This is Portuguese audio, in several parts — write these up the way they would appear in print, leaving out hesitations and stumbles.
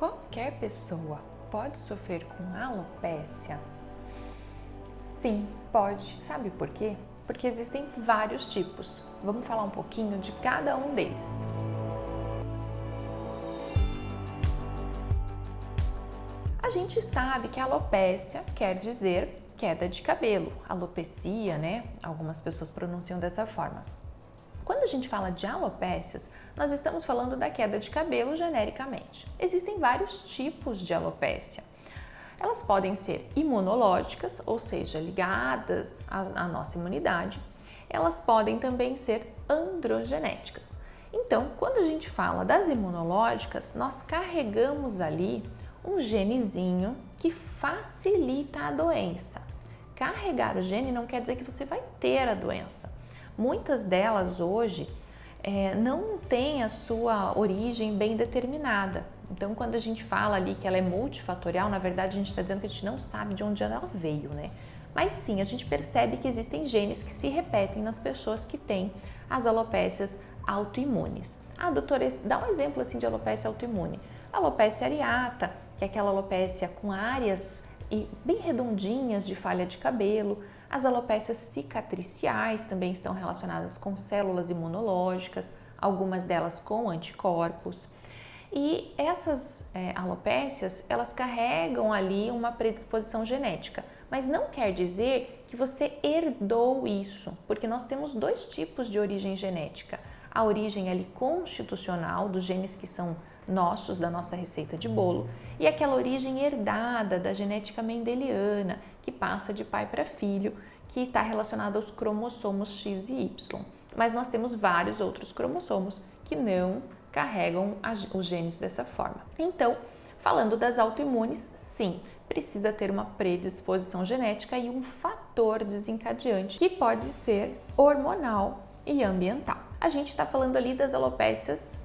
Qualquer pessoa pode sofrer com alopécia? Sim, pode. Sabe por quê? Porque existem vários tipos. Vamos falar um pouquinho de cada um deles. A gente sabe que alopécia quer dizer queda de cabelo, alopecia, né? Algumas pessoas pronunciam dessa forma. Quando a gente fala de alopécias, nós estamos falando da queda de cabelo genericamente. Existem vários tipos de alopécia. Elas podem ser imunológicas, ou seja, ligadas à nossa imunidade. Elas podem também ser androgenéticas. Então, quando a gente fala das imunológicas, nós carregamos ali um genezinho que facilita a doença. Carregar o gene não quer dizer que você vai ter a doença. Muitas delas hoje não têm a sua origem bem determinada. Então, quando a gente fala ali que ela é multifatorial, na verdade a gente está dizendo que a gente não sabe de onde ela veio, né? Mas sim, a gente percebe que existem genes que se repetem nas pessoas que têm as alopécias autoimunes. Ah, doutora, dá um exemplo assim de alopécia autoimune. Alopécia areata, que é aquela alopécia com áreas bem redondinhas de falha de cabelo. As alopécias cicatriciais também estão relacionadas com células imunológicas, algumas delas com anticorpos. E essas alopécias, elas carregam ali uma predisposição genética, mas não quer dizer que você herdou isso, porque nós temos dois tipos de origem genética. A origem ali constitucional, dos genes que são nossos, da nossa receita de bolo, e aquela origem herdada da genética mendeliana, que passa de pai para filho, que está relacionada aos cromossomos X e Y. Mas nós temos vários outros cromossomos que não carregam os genes dessa forma. Então, falando das autoimunes, sim, precisa ter uma predisposição genética e um fator desencadeante, que pode ser hormonal e ambiental. A gente está falando ali das alopécias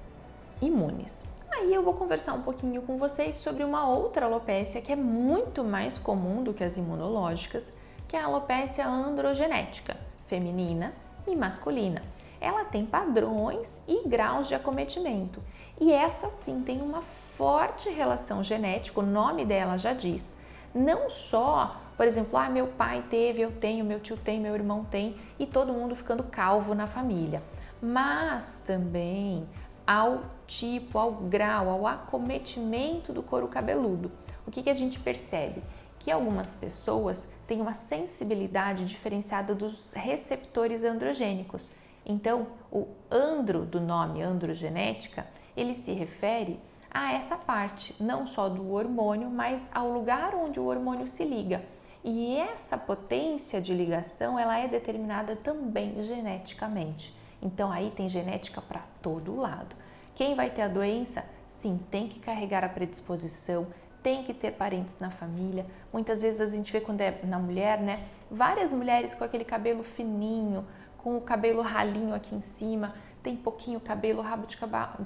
imunes. Aí eu vou conversar um pouquinho com vocês sobre uma outra alopécia que é muito mais comum do que as imunológicas, que é a alopécia androgenética, feminina e masculina. Ela tem padrões e graus de acometimento, e essa sim tem uma forte relação genética, o nome dela já diz. Não só, por exemplo, meu pai teve, eu tenho, meu tio tem, meu irmão tem, e todo mundo ficando calvo na família, mas também ao tipo, ao grau, ao acometimento do couro cabeludo. O que a gente percebe? Que algumas pessoas têm uma sensibilidade diferenciada dos receptores androgênicos. Então, o andro do nome androgenética, ele se refere a essa parte, não só do hormônio, mas ao lugar onde o hormônio se liga. E essa potência de ligação, ela é determinada também geneticamente. Então, aí tem genética para todo lado. Quem vai ter a doença? Sim, tem que carregar a predisposição, tem que ter parentes na família. Muitas vezes a gente vê quando é na mulher, né? Várias mulheres com aquele cabelo fininho, com o cabelo ralinho aqui em cima, tem pouquinho cabelo, rabo de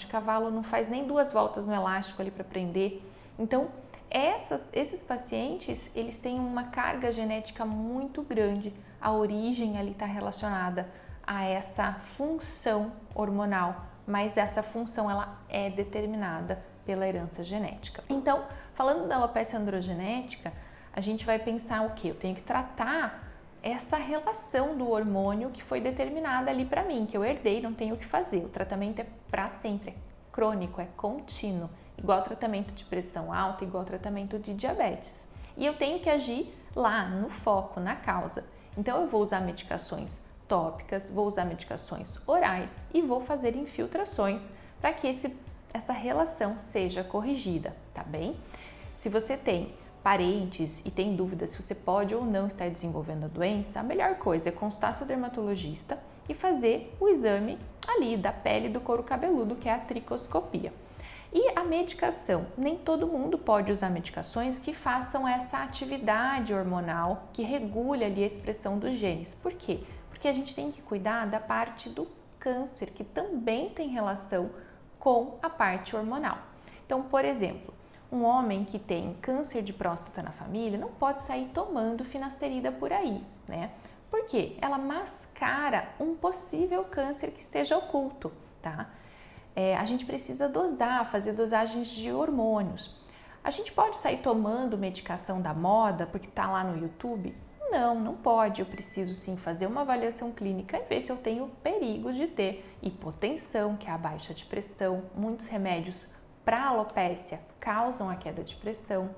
cavalo, não faz nem 2 voltas no elástico ali para prender. Então, esses pacientes, eles têm uma carga genética muito grande. A origem ali está relacionada a essa função hormonal, mas essa função ela é determinada pela herança genética. Então, falando da alopecia androgenética, a gente vai pensar o quê? Eu tenho que tratar essa relação do hormônio que foi determinada ali para mim, que eu herdei, não tenho o que fazer. O tratamento é para sempre, é crônico, é contínuo, igual tratamento de pressão alta, igual tratamento de diabetes. E eu tenho que agir lá no foco, na causa. Então eu vou usar medicações tópicas, vou usar medicações orais e vou fazer infiltrações para que essa relação seja corrigida, tá bem? Se você tem parentes e tem dúvidas se você pode ou não estar desenvolvendo a doença, a melhor coisa é consultar seu dermatologista e fazer o exame ali da pele do couro cabeludo, que é a tricoscopia. E a medicação, nem todo mundo pode usar medicações que façam essa atividade hormonal, que regule ali a expressão dos genes. Por quê? Porque a gente tem que cuidar da parte do câncer, que também tem relação com a parte hormonal. Então, por exemplo, um homem que tem câncer de próstata na família não pode sair tomando finasterida por aí, né? Por quê? Ela mascara um possível câncer que esteja oculto, tá? A gente precisa dosar, fazer dosagens de hormônios. A gente pode sair tomando medicação da moda porque está lá no YouTube? Não, não pode. Eu preciso sim fazer uma avaliação clínica e ver se eu tenho perigo de ter hipotensão, que é a baixa de pressão. Muitos remédios para alopécia causam a queda de pressão,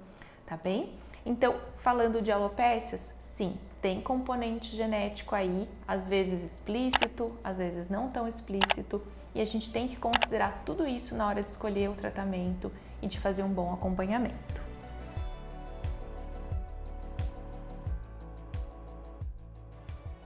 tá bem? Então, falando de alopécias, sim, tem componente genético aí, às vezes explícito, às vezes não tão explícito, e a gente tem que considerar tudo isso na hora de escolher o tratamento e de fazer um bom acompanhamento.